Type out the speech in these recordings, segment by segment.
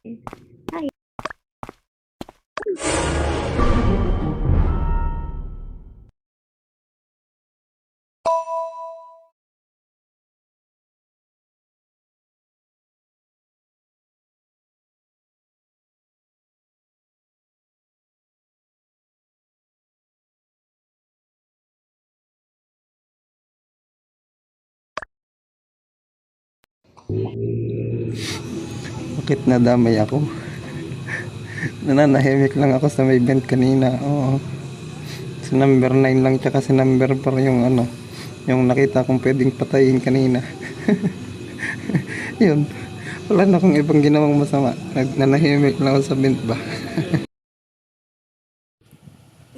Ay, Bakit nadamay ako? Nananahimik lang ako sa may vent kanina. Oo. Sa number 9 lang tsaka sa number 4 yung ano, yung nakita kong pwedeng patayin kanina. Yun. Wala na akong ibang ginawang masama. Nanahimik lang ako sa vent ba.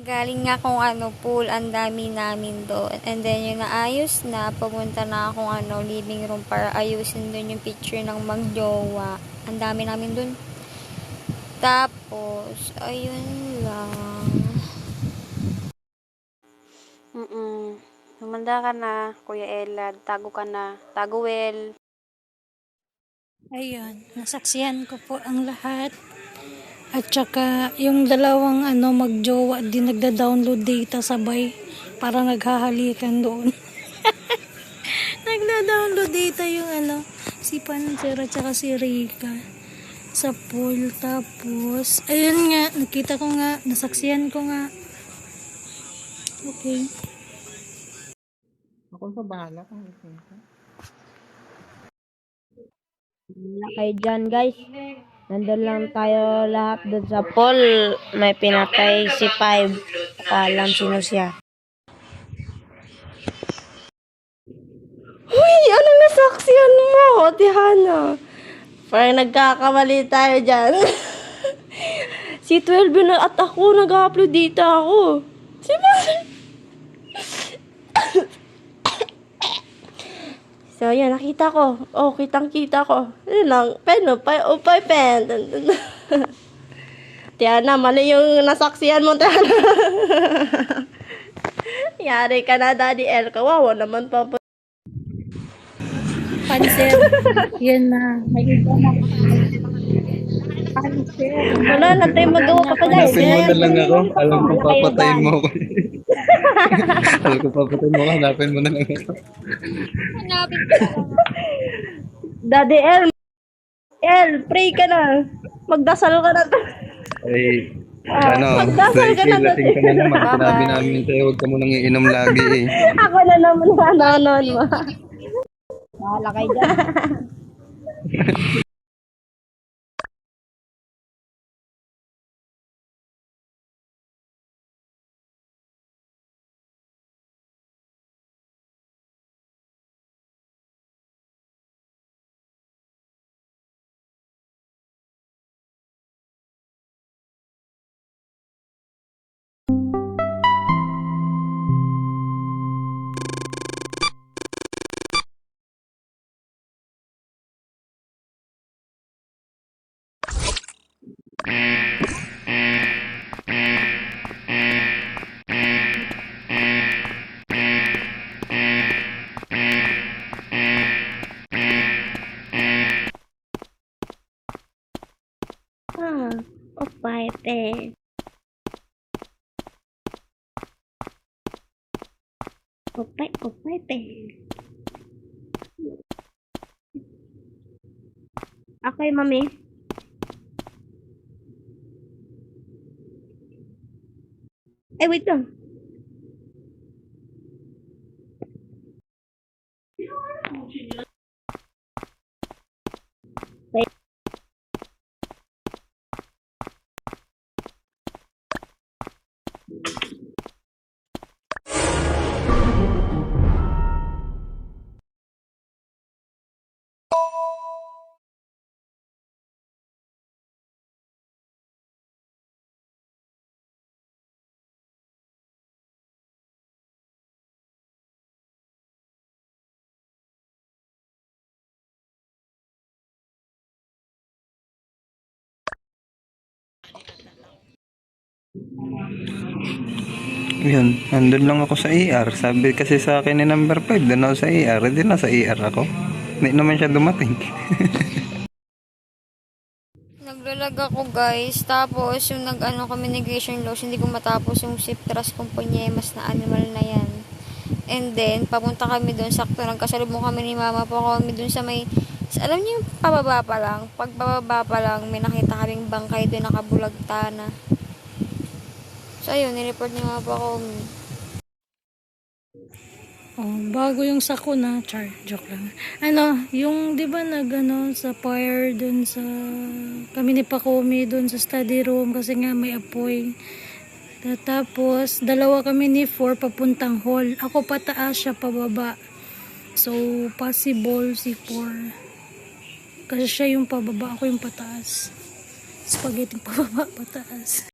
Galing nga kung pool, ang dami namin doon. And then yung naayos na, pumunta na akong living room para ayusin doon yung picture ng magjowa. Ang dami namin doon. Tapos, ayun lang. Humanda ka na, Kuya Elad. Tago ka na. Tago well. Ayun, nasaksihan ko po ang lahat. At saka, yung dalawang magjowa din nagda-download data sabay para naghahalikan doon. Nagda-download data yung si Panzer at saka si Rika sa pool. Tapos, ayun nga, nakita ko nga, nasaksihan ko nga. Okay. Ako sa bahala kung Wala kayo dyan, guys. Nandun lang tayo lahat dun sa pool. May pinatay si Five. Alam sino siya. Uy! Anong nasaksiyan mo, Tihana? Parang nagkakamali tayo dyan. Si 12 yun at ako, nag-upload dito ako. Si Mother. So, yan, nakita ko. Oh, kitang-kita ko. Yun lang, pen. Tiana, mali yung nasaksiyan mo, Tiana. Yari ka na, Daddy L. Kawawa naman pa. Panzer, yan na. May iba na. Panzer. Wala na tayo magawa pa pa, guys. hanapin mo na lang ako. Alam ko papatayin mo ako. Alam ko papatayin mo ako. Hanapin mo na lang ako. Hanapin ko. Daddy L, pray ka na. Magdasal ka na. Ay, magdasal ka na, lasing ka na naman. Bye-bye. Sinabi namin sa'yo, huwag ka munang iinom lagi eh. Ako na naman nanonood mo. Bahala kayo dyan. Opay, pe. Opay, pe. Okay, mami. Ay, wait lang. Yun, nandun lang ako sa ER. Sabi kasi sa akin ni number 5, doon ako sa ER. Hindi na sa ER ako. Hindi naman siya dumating. Naglalag ako guys, tapos yung nag-ano communication loss, hindi ko matapos yung Siptras Componyemas na animal na yan. And then, papunta kami doon, sakto nagkasalubong kami ni mama po kami doon sa may, alam niyo yung pababa pa lang, pag pababa pa lang, may nakita kaming bangkay doon nakabulagta na. So ayun, nireport ni mama po kami. Oh, bago yung sakuna, char, joke lang. Ano, yung 'di ba nagano sa fire dun sa kami ni Pakumi dun sa study room kasi nga may apoy. Tapos dalawa kami ni 4 papuntang hall. Ako pataas, siya pababa. So possible si 4. Kasi siya yung pababa, ako yung pataas. Spaghetti pababa, pataas.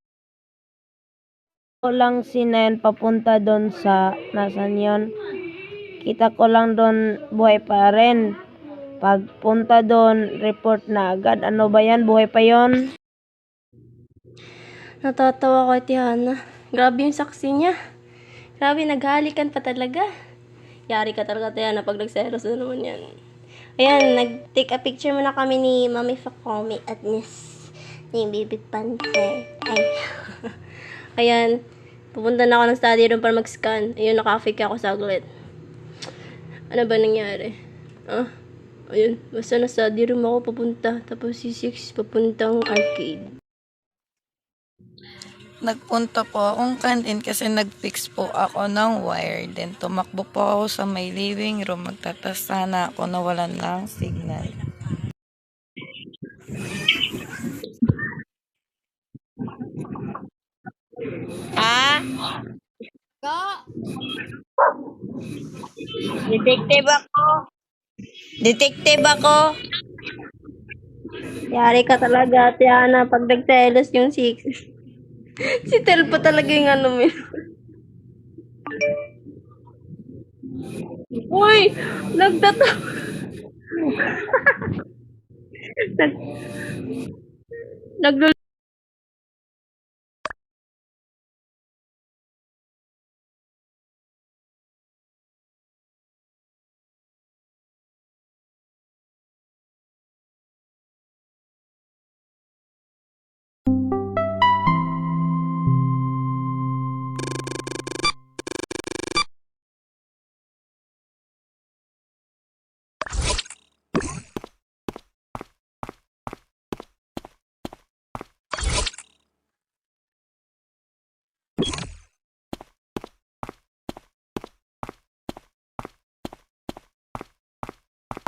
Ko lang si Nen papunta doon sa nasan yon. Kita ko lang doon buhay pa rin. Pagpunta doon, report na agad. Ano ba yan? Buhay pa yon? Natatawa ko, Tiana. Grabe yung saksi niya. Grabe, naghalikan pa talaga. Yari ka talaga, Tiana, pag nagseros na naman yan. Ayan, nag-take a picture muna kami ni Mami Fakomi at ni Baby Pante. Ay. Ayan, pupunta na ako ng study room para mag-scan. Ayun, naka-fake ako saglit. Ano ba nangyari? Ayun, basta na study room ako papunta. Tapos si 6 papuntang arcade. Nagpunta po akong kantin kasi nag-fix po ako ng wire. Then tumakbo po ako sa may living room. Magtatasta na ako na wala ng signal. Detective ako. Detective ako. Yari ka talaga, Tiana, pag nagtelos yung 6. Si Tel pa talaga yung ano mo. Uy! Nagtatawa. Nag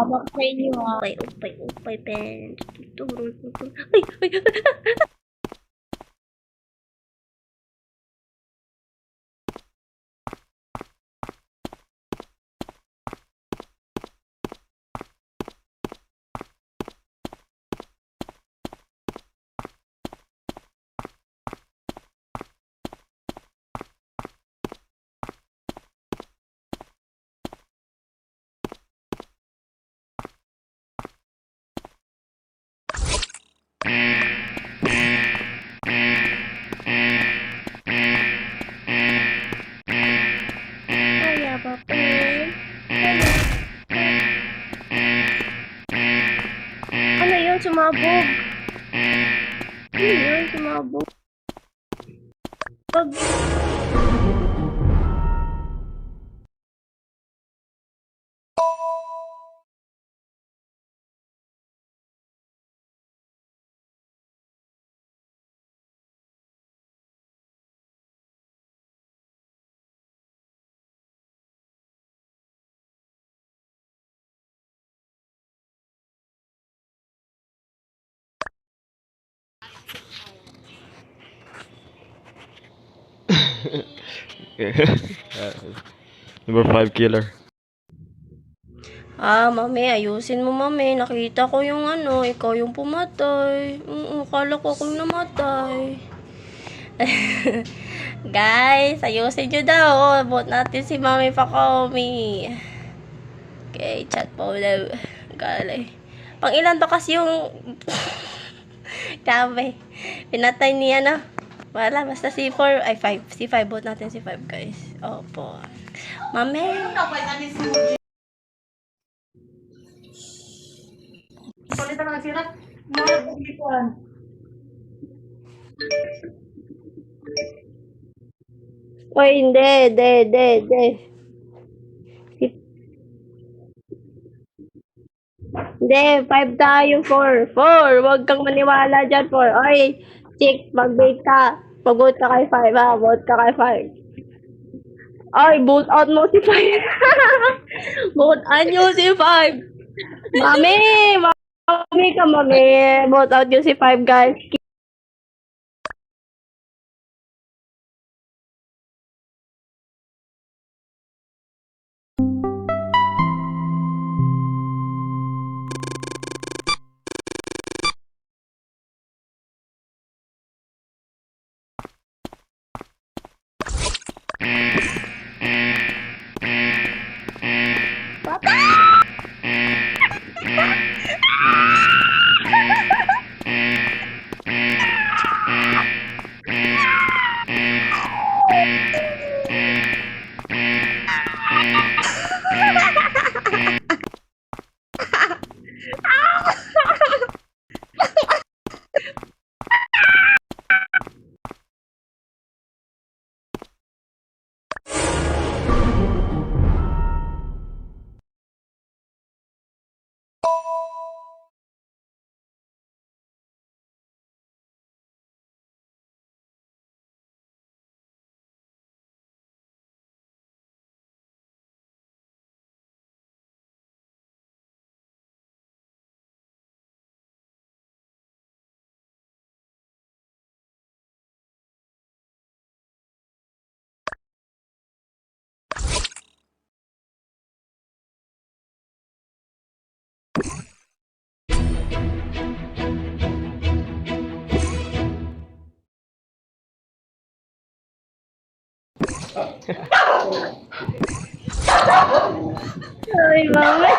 Abak sa inyo, upay, pen. Tuturo. Ay! Kaya ba, pen? Ano yun? Sumabog. Ano yun? Sumabog. Pag... Number 5 killer. Mami, ayusin mo, mami. Nakita ko yung ano, ikaw yung pumatay. Akala ko akong namatay. Guys, ayusin nyo daw. Abot natin si Mami Pakomi. Okay, chat po daw. Galay. Pang ilan ba kasi yung... Grabe. Pinatay niya na. Wala, basta C4. Ay, 5. C5. Bot natin C5, guys. Opo. Mami. Oy, hindi. Hindi, 5 tayo, 4. 4, huwag kang maniwala dyan, 4. Oy, chick, mag-vote ka. Pag-vote ka kay 5, ha? Vote ka kay 5. Oy, vote out mo si 5. Vote out nyo si 5. Mami! Mami ka, mami. Vote out nyo si 5, guys. Ay, mami.